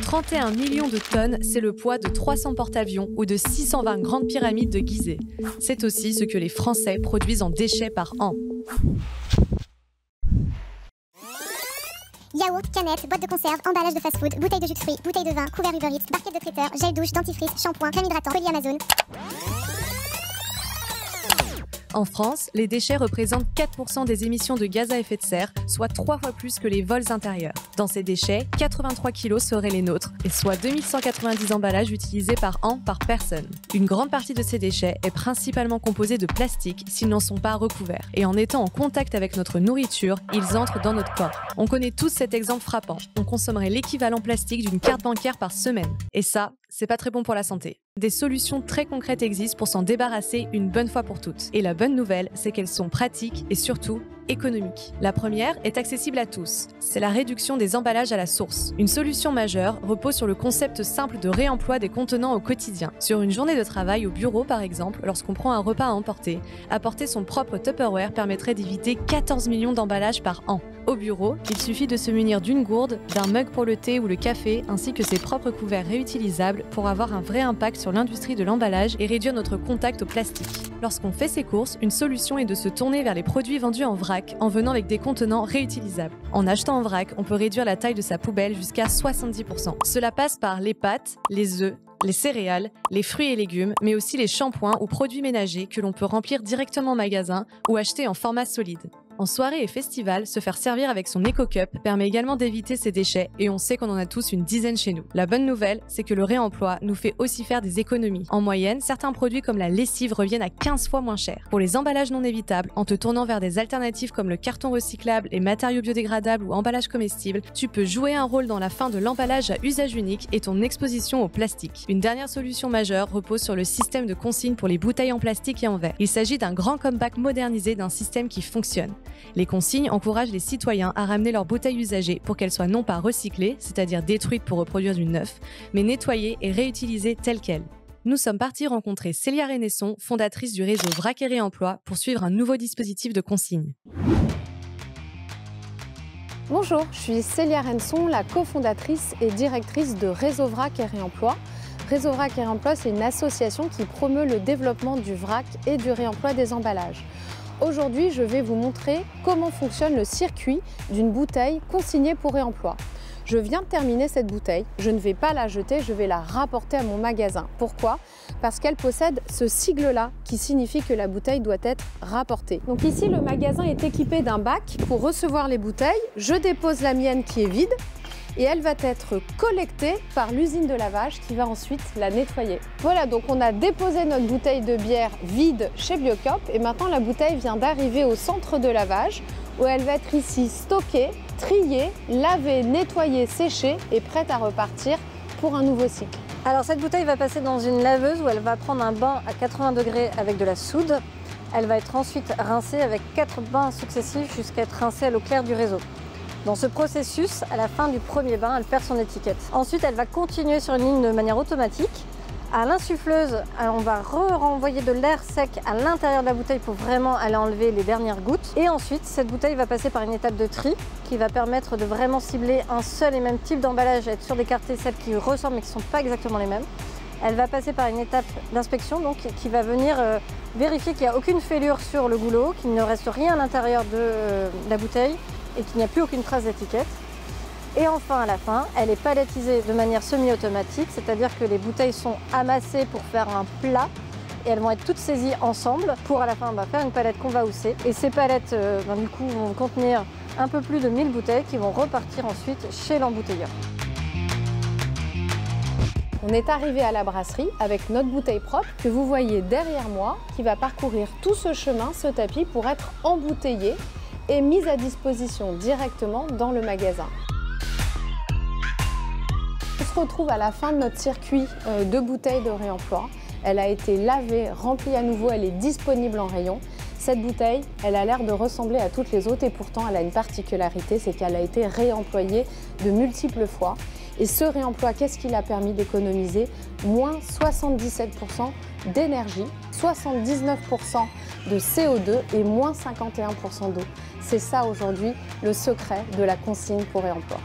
31 millions de tonnes, c'est le poids de 300 porte-avions ou de 620 grandes pyramides de Gizeh. C'est aussi ce que les Français produisent en déchets par an. Yaourt, canettes, boîtes de conserve, emballage de fast-food, bouteilles de jus de fruits, bouteilles de vin, couverts Uber Eats, barquettes de traiteur, gel douche, dentifrice, shampoing, crème hydratante, colis Amazon. En France, les déchets représentent 4% des émissions de gaz à effet de serre, soit 3 fois plus que les vols intérieurs. Dans ces déchets, 83 kilos seraient les nôtres, et soit 2190 emballages utilisés par an par personne. Une grande partie de ces déchets est principalement composée de plastique s'ils n'en sont pas recouverts. Et en étant en contact avec notre nourriture, ils entrent dans notre corps. On connaît tous cet exemple frappant. On consommerait l'équivalent plastique d'une carte bancaire par semaine. Et ça, c'est pas très bon pour la santé. Des solutions très concrètes existent pour s'en débarrasser une bonne fois pour toutes. Et la bonne nouvelle, c'est qu'elles sont pratiques et surtout économiques. La première est accessible à tous. C'est la réduction des emballages à la source. Une solution majeure repose sur le concept simple de réemploi des contenants au quotidien. Sur une journée de travail au bureau par exemple, lorsqu'on prend un repas à emporter, apporter son propre Tupperware permettrait d'éviter 14 millions d'emballages par an. Au bureau, il suffit de se munir d'une gourde, d'un mug pour le thé ou le café, ainsi que ses propres couverts réutilisables pour avoir un vrai impact sur l'industrie de l'emballage et réduire notre contact au plastique. Lorsqu'on fait ses courses, une solution est de se tourner vers les produits vendus en vrac en venant avec des contenants réutilisables. En achetant en vrac, on peut réduire la taille de sa poubelle jusqu'à 70%. Cela passe par les pâtes, les œufs, les céréales, les fruits et légumes, mais aussi les shampoings ou produits ménagers que l'on peut remplir directement en magasin ou acheter en format solide. En soirée et festival, se faire servir avec son Eco-Cup permet également d'éviter ces déchets et on sait qu'on en a tous une dizaine chez nous. La bonne nouvelle, c'est que le réemploi nous fait aussi faire des économies. En moyenne, certains produits comme la lessive reviennent à 15 fois moins cher. Pour les emballages non évitables, en te tournant vers des alternatives comme le carton recyclable, les matériaux biodégradables ou emballages comestibles, tu peux jouer un rôle dans la fin de l'emballage à usage unique et ton exposition au plastique. Une dernière solution majeure repose sur le système de consigne pour les bouteilles en plastique et en verre. Il s'agit d'un grand comeback modernisé d'un système qui fonctionne. Les consignes encouragent les citoyens à ramener leurs bouteilles usagées pour qu'elles soient non pas recyclées, c'est-à-dire détruites pour reproduire du neuf, mais nettoyées et réutilisées telles quelles. Nous sommes partis rencontrer Célia Rennesson, fondatrice du réseau Vrac et Réemploi, pour suivre un nouveau dispositif de consigne. Bonjour, je suis Célia Rennesson, la cofondatrice et directrice de Réseau Vrac et Réemploi. Réseau Vrac et Réemploi, c'est une association qui promeut le développement du vrac et du réemploi des emballages. Aujourd'hui, je vais vous montrer comment fonctionne le circuit d'une bouteille consignée pour réemploi. Je viens de terminer cette bouteille, je ne vais pas la jeter, je vais la rapporter à mon magasin. Pourquoi? Parce qu'elle possède ce sigle-là qui signifie que la bouteille doit être rapportée. Donc ici, le magasin est équipé d'un bac pour recevoir les bouteilles. Je dépose la mienne qui est vide et elle va être collectée par l'usine de lavage qui va ensuite la nettoyer. Voilà, donc on a déposé notre bouteille de bière vide chez Biocop et maintenant la bouteille vient d'arriver au centre de lavage où elle va être ici stockée, triée, lavée, nettoyée, séchée et prête à repartir pour un nouveau cycle. Alors cette bouteille va passer dans une laveuse où elle va prendre un bain à 80 degrés avec de la soude. Elle va être ensuite rincée avec 4 bains successifs jusqu'à être rincée à l'eau claire du réseau. Dans ce processus, à la fin du premier bain, elle perd son étiquette. Ensuite, elle va continuer sur une ligne de manière automatique. À l'insuffleuse, on va renvoyer de l'air sec à l'intérieur de la bouteille pour vraiment aller enlever les dernières gouttes. Et ensuite, cette bouteille va passer par une étape de tri qui va permettre de vraiment cibler un seul et même type d'emballage, être sûr d'écarter celles qui ressemblent mais qui ne sont pas exactement les mêmes. Elle va passer par une étape d'inspection donc qui va venir vérifier qu'il n'y a aucune fêlure sur le goulot, qu'il ne reste rien à l'intérieur de la bouteille et qu'il n'y a plus aucune trace d'étiquette. Et enfin, à la fin, elle est palettisée de manière semi-automatique, c'est-à-dire que les bouteilles sont amassées pour faire un plat et elles vont être toutes saisies ensemble pour à la fin faire une palette qu'on va housser. Et ces palettes du coup vont contenir un peu plus de 1000 bouteilles qui vont repartir ensuite chez l'embouteilleur. On est arrivé à la brasserie avec notre bouteille propre que vous voyez derrière moi qui va parcourir tout ce chemin, ce tapis pour être embouteillée et mise à disposition directement dans le magasin. On se retrouve à la fin de notre circuit de bouteilles de réemploi. Elle a été lavée, remplie à nouveau, elle est disponible en rayon. Cette bouteille, elle a l'air de ressembler à toutes les autres et pourtant elle a une particularité, c'est qu'elle a été réemployée de multiples fois. Et ce réemploi, qu'est-ce qu'il a permis d'économiser? Moins 77% d'énergie, 79% de CO2 et moins 51% d'eau. C'est ça aujourd'hui le secret de la consigne pour réemploi.